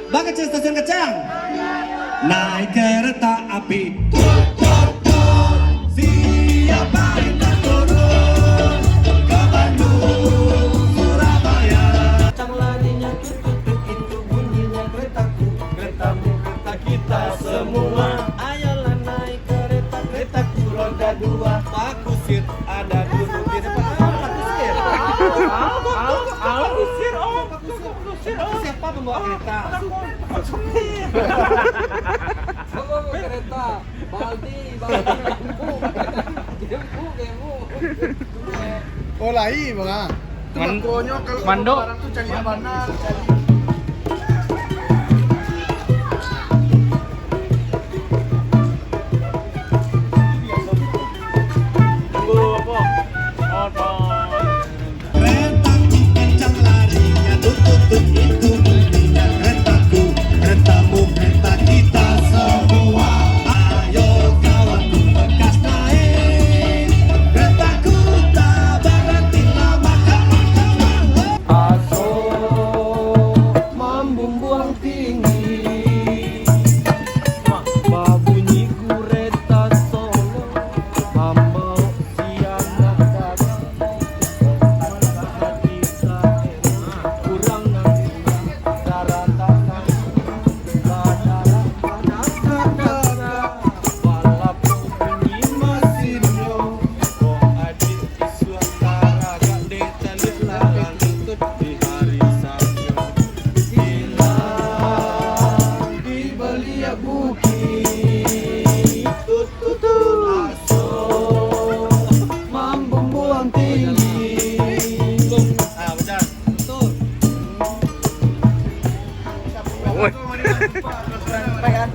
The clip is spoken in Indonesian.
Bakit sa stasiun Kacang? Naik kereta api. Siapa yang tak turun ke Bandung, Surabaya? Kacang larinya tutut itu bunyinya keretaku, keretamu kereta kita semua. Ayolah naik kereta, keretaku roda dua. Pak Kusir ada duduk di depan. Pak Kusir. Pak Kusir. Siapa pembawa kereta? Bawa kereta, Baldi, Gembu. Oh lain bang. Itu makanya kalau Mando. barang tuh cari yang mana? Keretaku kencang larinya, tutut itu bunyinya keretaku, keretamu kereta kita semua. Ayo kawanku lekas naik, keretaku tak berhenti lama kawan-kawan. Aso membumbung tinggi, babunyi kereta Solo, mamau siang datang, kita kurang daratan, walaupun bunyi mesinnya, oh adik suara gede calir lalang tutut di hari Sabtu, hilang di beliak bukit, tutut aso membumbung tinggi. Benar. Betul. Sampai kan?